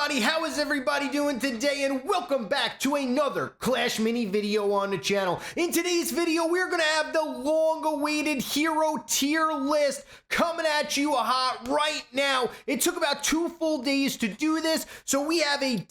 everybody, how is everybody doing today? And welcome back to another Clash Mini video on the channel. In today's video, we're gonna have the long-awaited hero tier list coming at you hot right now. It took about 2 full days to do this, so we have a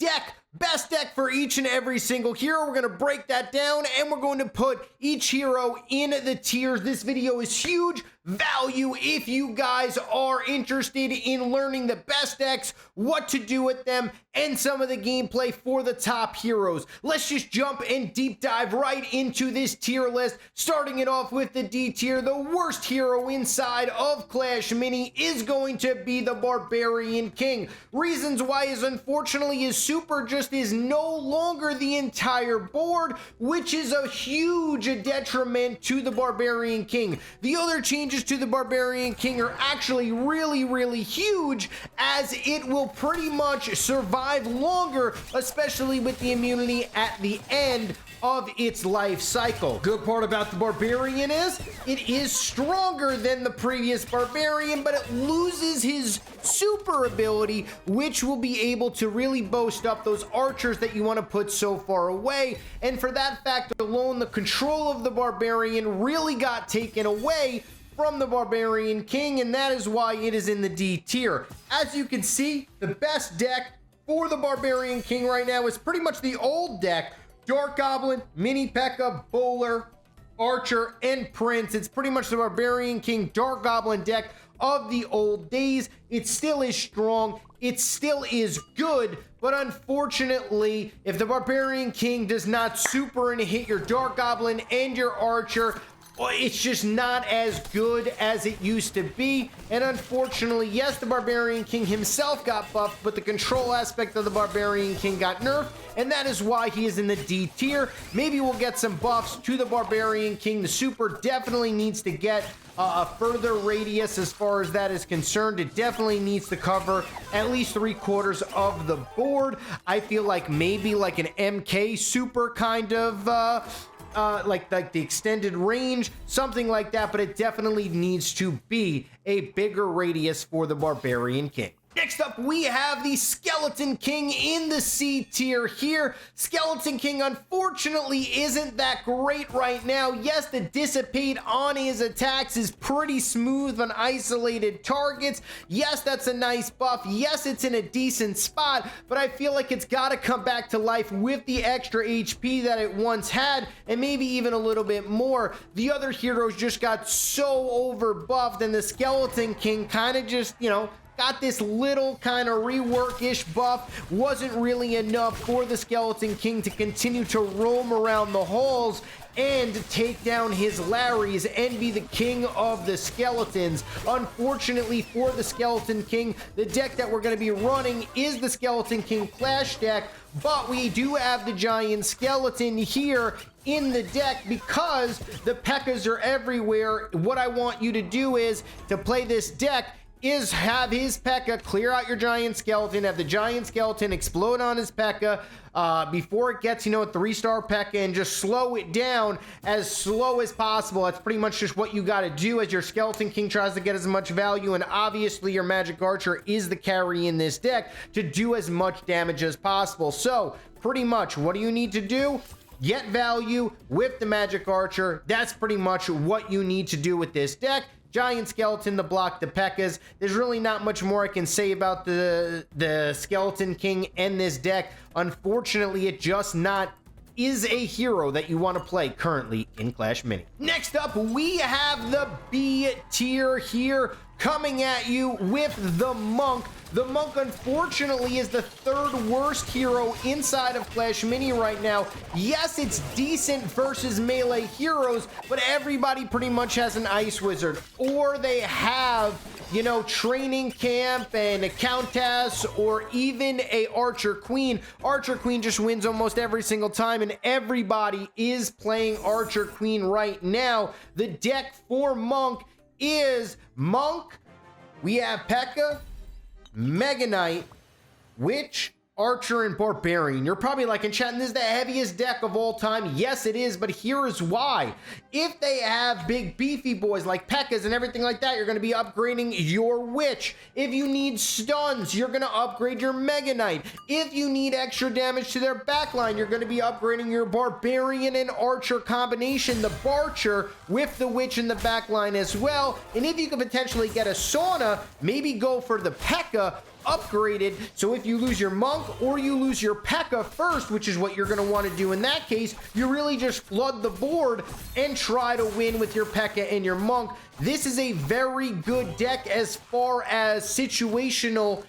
best deck for each and every single hero. We're going to break that down and we're going to put each hero in the tiers. This video is huge value if you guys are interested in learning the best decks, what to do with them, and some of the gameplay for the top heroes. Let's just jump and deep dive right into this tier list, starting it off with the D tier. The worst hero inside of Clash Mini is going to be the Barbarian King. Reasons why is unfortunately his super just is no longer the entire board, which is a huge detriment to the Barbarian King. The other changes to the Barbarian King are actually really huge, as it will pretty much survive longer, especially with the immunity at the end of its life cycle. Good part about the Barbarian is it is stronger than the previous Barbarian, but it loses his super ability, which will be able to really boast up those archers that you want to put so far away. And for that fact alone, the control of the Barbarian really got taken away from the Barbarian King, and that is why it is in the D tier. As you can see, the best deck for the Barbarian King right now is pretty much the old deck: Dark Goblin, Mini P.E.K.K.A, Bowler, Archer, and Prince. It's pretty much the Barbarian King Dark Goblin deck of the old days. It still is strong, it still is good, but unfortunately, if the Barbarian King does not super and hit your Dark Goblin and your Archer, it's just not as good as it used to be. And unfortunately, yes, the Barbarian King himself got buffed, but the control aspect of the Barbarian King got nerfed, and that is why he is in the D tier. Maybe we'll get some buffs to the Barbarian King. The super definitely needs to get a further radius as far as that is concerned. It definitely needs to cover at least 3/4 of the board. I feel like maybe like an MK super kind of like the extended range, something like that, but it definitely needs to be a bigger radius for the Barbarian King. Next up, we have the Skeleton King in the C tier here. Skeleton King, unfortunately, isn't that great right now. Yes, the dissipate on his attacks is pretty smooth on isolated targets. Yes, that's a nice buff. Yes, it's in a decent spot, but I feel like it's got to come back to life with the extra HP that it once had, and maybe even a little bit more. The other heroes just got so over buffed, and the Skeleton King kind of just, you know, got this little kind of rework-ish buff. Wasn't really enough for the Skeleton King to continue to roam around the halls and take down his Larrys and be the king of the skeletons. Unfortunately for the Skeleton King, the deck that we're going to be running is the Skeleton King Clash deck, but we do have the Giant Skeleton here in the deck because the P.E.K.K.As are everywhere. What I want you to do is to play this deck is have his P.E.K.K.A clear out your Giant Skeleton, have the Giant Skeleton explode on his P.E.K.K.A before it gets, you know, a 3-star P.E.K.K.A, and just slow it down as slow as possible. That's pretty much just what you got to do as your Skeleton King tries to get as much value, and obviously your Magic Archer is the carry in this deck to do as much damage as possible. So pretty much what do you need to do? Get value with the Magic Archer. That's pretty much what you need to do with this deck. Giant Skeleton to block the P.E.K.K.As. There's really not much more I can say about the Skeleton King and this deck. Unfortunately, it just not is a hero that you want to play currently in Clash Mini. Next up, we have the B tier here coming at you with the Monk. The Monk, unfortunately, is the 3rd worst hero inside of Clash Mini right now. Yes, it's decent versus melee heroes, but everybody pretty much has an Ice Wizard, or they have, you know, Training Camp and a Countess, or even a Archer Queen. Archer Queen just wins almost every single time, and everybody is playing Archer Queen right now. The deck for Monk is Monk. We have P.E.K.K.A, Mega Knight, Witch, Archer and Barbarian. You're probably like, Enchatin, this is the heaviest deck of all time. Yes, it is, but here is why. If they have big beefy boys like P.E.K.K.A.s and everything like that, you're going to be upgrading your Witch. If you need stuns, you're going to upgrade your Mega Knight. If you need extra damage to their backline, you're going to be upgrading your Barbarian and Archer combination, the Barcher with the Witch in the backline as well. And if you could potentially get a Sauna, maybe go for the P.E.K.K.A. upgraded, so if you lose your Monk or you lose your P.E.K.K.A. first, which is what you're going to want to do in that case, you really just flood the board and try to win with your P.E.K.K.A. and your Monk. This is a very good deck as far as situational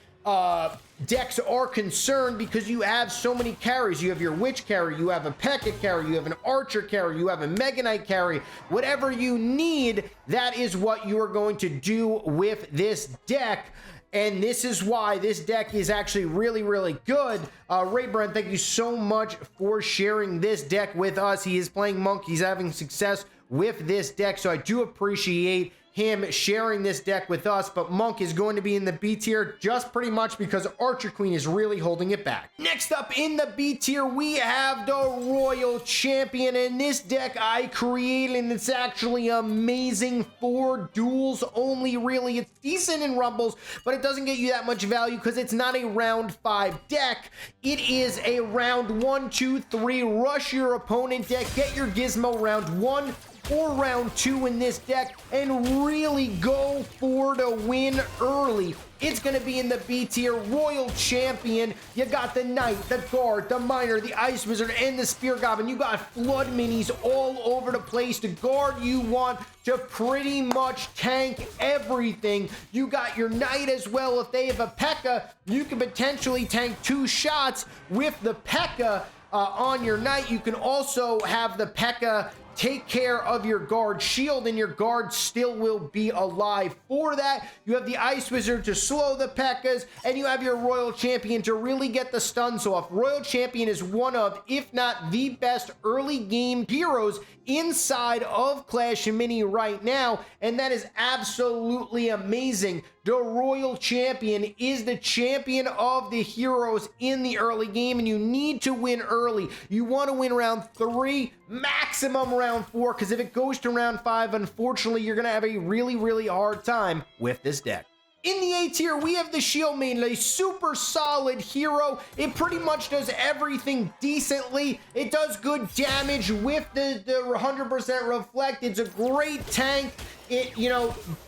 decks are concerned, because you have so many carries. You have your Witch carry, you have a P.E.K.K.A. carry, you have an Archer carry, you have a Mega Knight carry. Whatever you need, that is what you are going to do with this deck. And this is why this deck is actually really, really good. Ray Brent, thank you so much for sharing this deck with us. He is playing Monk. He's having success with this deck, so I do appreciate him sharing this deck with us. But Monk is going to be in the B tier just pretty much because Archer Queen is really holding it back. Next up in the B tier, we have the Royal Champion, and this deck I created, and it's actually amazing for duels only. Really, it's decent in Rumbles, but it doesn't get you that much value because it's not a round 5 deck. It is a round 1, 2, 3 rush your opponent deck. Get your Gizmo round 1 or round 2 in this deck and really go for the win early. It's going to be in the B tier. Royal Champion. You got the Knight, the Guard, the Miner, the Ice Wizard, and the Spear Goblin. You got Flood Minis all over the place. The Guard you want to pretty much tank everything. You got your Knight as well. If they have a P.E.K.K.A., you can potentially tank 2 shots with the P.E.K.K.A. On your Knight. You can also have the P.E.K.K.A. take care of your Guard shield, and your Guard still will be alive. For that, you have the Ice Wizard to slow the P.E.K.K.A.s, and you have your Royal Champion to really get the stuns off. Royal Champion is one of, if not the best early game heroes inside of Clash of Mini right now, and that is absolutely amazing. The Royal Champion is the champion of the heroes in the early game, and you need to win early. You want to win round 3, maximum round 4, because if it goes to round 5, unfortunately, you're going to have a really, really hard time with this deck. In the A tier, we have the Shield Maiden, a super solid hero. It pretty much does everything decently. It does good damage with the 100% reflect. It's a great tank. It,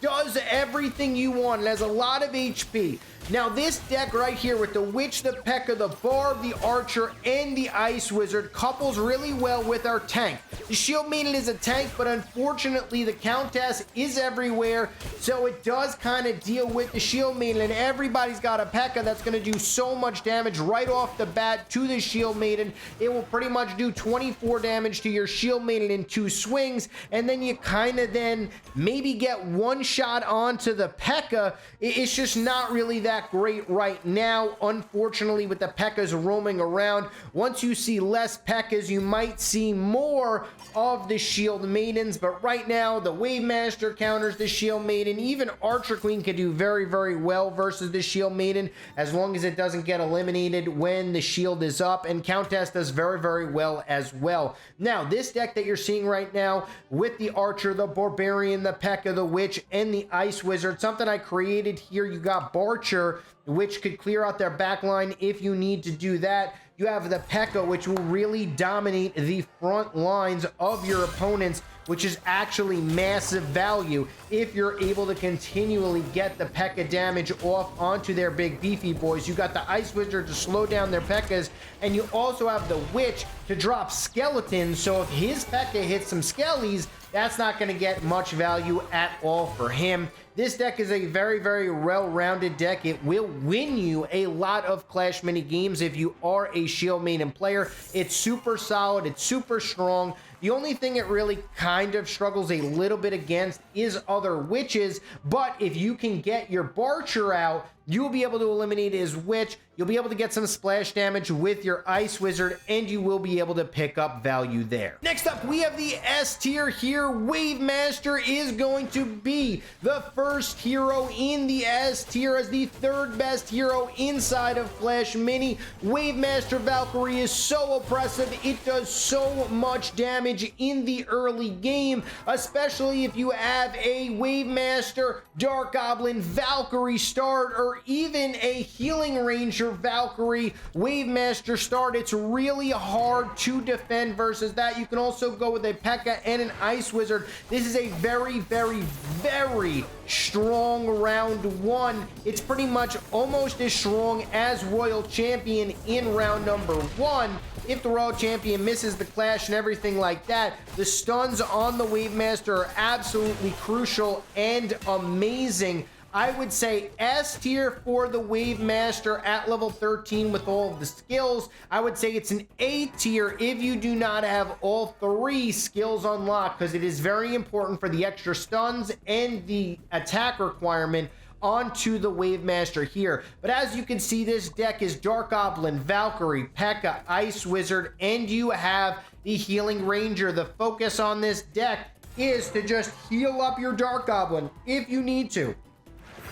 does everything you want. It has a lot of HP. Now, this deck right here with the Witch, the P.E.K.K.A., the Barb, the Archer, and the Ice Wizard couples really well with our tank. The Shield Maiden is a tank, but unfortunately, the Countess is everywhere, so it does kind of deal with the Shield Maiden, and everybody's got a P.E.K.K.A. that's going to do so much damage right off the bat to the Shield Maiden. It will pretty much do 24 damage to your Shield Maiden in 2 swings, and then you kind of then maybe get 1 shot onto the P.E.K.K.A. It's just not really that great right now, unfortunately, with the P.E.K.K.A.s roaming around. Once you see less P.E.K.K.A.s, you might see more of the Shield Maidens, but right now, the Wave Master counters the Shield Maiden. Even Archer Queen can do very, very well versus the Shield Maiden, as long as it doesn't get eliminated when the shield is up, and Countess does very, very well as well. Now, this deck that you're seeing right now with the Archer, the Barbarian, the P.E.K.K.A., the Witch, and the Ice Wizard, something I created here. You got Barcher, which could clear out their backline if you need to do that. You have the P.E.K.K.A., which will really dominate the front lines of your opponents, which is actually massive value if you're able to continually get the P.E.K.K.A. damage off onto their big beefy boys. You got the Ice Wizard to slow down their P.E.K.K.A.s, and you also have the Witch to drop skeletons, so if his P.E.K.K.A. hits some skellies, that's not going to get much value at all for him. This deck is a very, very well-rounded deck. It will win you a lot of Clash Mini games if you are a Shield Maiden player. It's super solid. It's super strong. The only thing it really kind of struggles a little bit against is other witches, but if you can get your Barcher out, you'll be able to eliminate his witch. You'll be able to get some splash damage with your Ice Wizard, and you will be able to pick up value there. Next up, we have the S tier here. Wave Master is going to be the first hero in the S tier as the third best hero inside of Flash Mini. Wave Master Valkyrie is so oppressive. It does so much damage in the early game, especially if you have a Wave Master, Dark Goblin, Valkyrie start, or even a Healing Ranger Valkyrie Wave Master start. It's really hard to defend versus that. You can also go with a P.E.K.K.A. and an Ice Wizard. This is a very, very, very strong round one. It's pretty much almost as strong as Royal Champion in round number one. If the Royal Champion misses the clash and everything like that, the stuns on the Wave Master are absolutely crucial and amazing. I would say S tier for the Wave Master at level 13 with all of the skills. I would say it's an A tier if you do not have all 3 skills unlocked, because it is very important for the extra stuns and the attack requirement onto the Wave Master here. But as you can see, this deck is Dark Goblin, Valkyrie, P.E.K.K.A., Ice Wizard, and you have the Healing Ranger. The focus on this deck is to just heal up your Dark Goblin if you need to.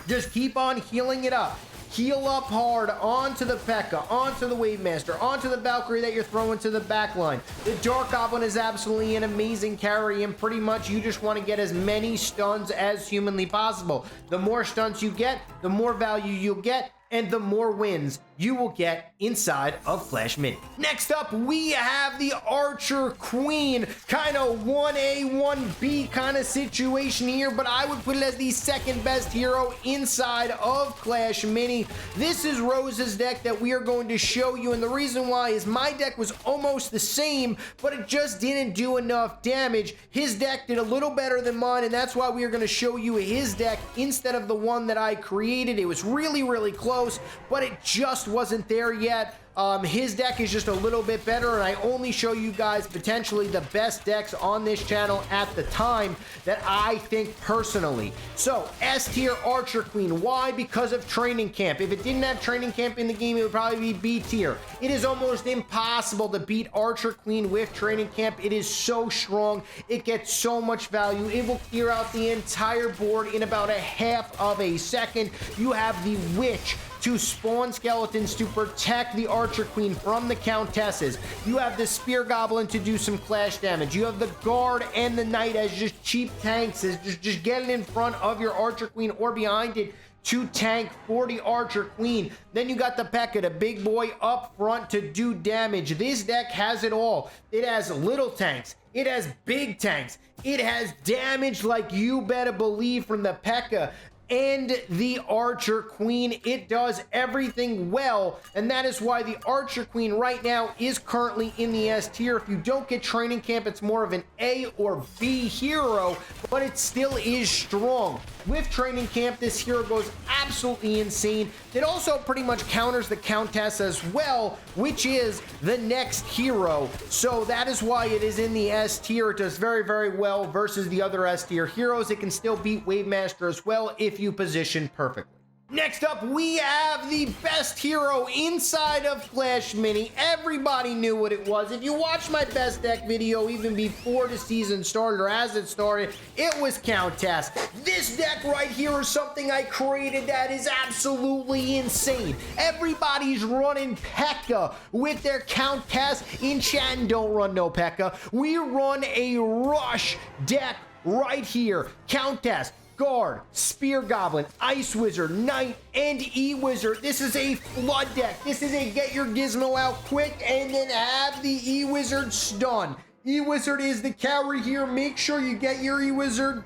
Just keep on healing it up. Heal up hard onto the P.E.K.K.A., onto the Wave Master, onto the Valkyrie that you're throwing to the back line. The Dark Goblin is absolutely an amazing carry, and pretty much you just want to get as many stuns as humanly possible. The more stuns you get, the more value you'll get, and the more wins you will get inside of Flash Mini. Next up, we have the Archer Queen. Kind of 1A, 1B kind of situation here, but I would put it as the second best hero inside of Flash Mini. This is Rose's deck that we are going to show you, and the reason why is my deck was almost the same, but it just didn't do enough damage. His deck did a little better than mine, and that's why we are going to show you his deck instead of the one that I created. It was really, really close, but it just wasn't there yet. His deck is just a little bit better, and I only show you guys potentially the best decks on this channel at the time that I think personally. So, S tier Archer Queen. Why? Because of Training Camp. If it didn't have Training Camp in the game, it would probably be B tier. It is almost impossible to beat Archer Queen with Training Camp. It is so strong. It gets so much value. It will clear out the entire board in about a half of a second. You have the Witch to spawn skeletons to protect the Archer Queen from the Countesses. You have the Spear Goblin to do some clash damage. You have the Guard and the Knight as just cheap tanks, as just get it in front of your Archer Queen or behind it to tank for the Archer Queen. Then you got the P.E.K.K.A., the big boy up front to do damage. This deck has it all. It has little tanks. It has big tanks. It has damage like you better believe from the P.E.K.K.A. and the Archer Queen. It does everything well, and that is why the Archer Queen right now is currently in the S tier. If you don't get Training Camp, it's more of an A or B hero, but it still is strong. With Training Camp, this hero goes absolutely insane. It also pretty much counters the Countess as well, which is the next hero. So that is why it is in the S tier. It does very, very well versus the other S tier heroes. It can still beat Wave Master as well if you position perfectly. Next up, we have the best hero inside of Flash Mini. Everybody knew what it was. If you watched my best deck video even before the season started or as it started, it was Countess. This deck right here is something I created that is absolutely insane. Everybody's running P.E.K.K.A. with their Countess. Enchatin don't run no P.E.K.K.A. We run a rush deck right here. Countess, Guard, Spear Goblin, Ice Wizard, Knight, and E-Wizard. This is a flood deck. This is a get your gizmo out quick and then have the E-Wizard stun. E-Wizard is the carry here. Make sure you get your E-Wizard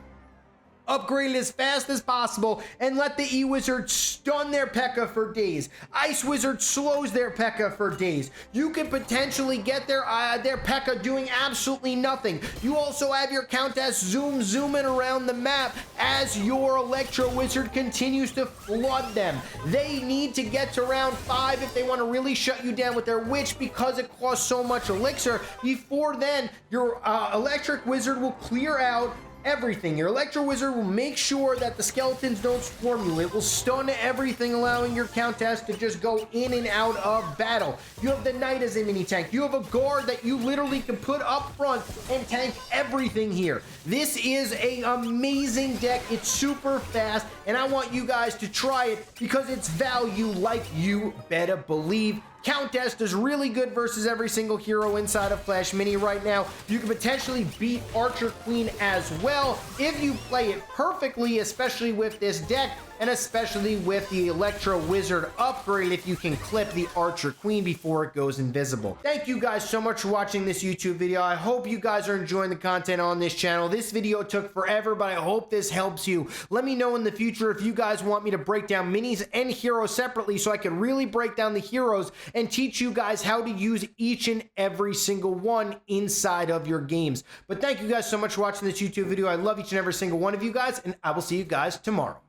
upgrade it as fast as possible, and let the E-Wizard stun their P.E.K.K.A. for days. Ice Wizard slows their P.E.K.K.A. for days. You could potentially get their P.E.K.K.A. doing absolutely nothing. You also have your Countess zooming around the map as your Electro Wizard continues to flood them. They need to get to round 5 if they want to really shut you down with their Witch, because it costs so much elixir. Before then, your Electric Wizard will clear out everything. Your Electro Wizard will make sure that the skeletons don't swarm you. It will stun everything, allowing your Countess to just go in and out of battle. You have the Knight as a mini tank. You have a guard that you literally can put up front and tank everything here. This is an amazing deck. It's super fast, and I want you guys to try it because it's value like you better believe. Countess does really good versus every single hero inside of Clash Mini right now. You can potentially beat Archer Queen as well if you play it perfectly, especially with this deck, and especially with the Electro Wizard upgrade if you can clip the Archer Queen before it goes invisible. Thank you guys so much for watching this YouTube video. I hope you guys are enjoying the content on this channel. This video took forever, but I hope this helps you. Let me know in the future if you guys want me to break down minis and heroes separately so I can really break down the heroes and teach you guys how to use each and every single one inside of your games. But thank you guys so much for watching this YouTube video. I love each and every single one of you guys, and I will see you guys tomorrow.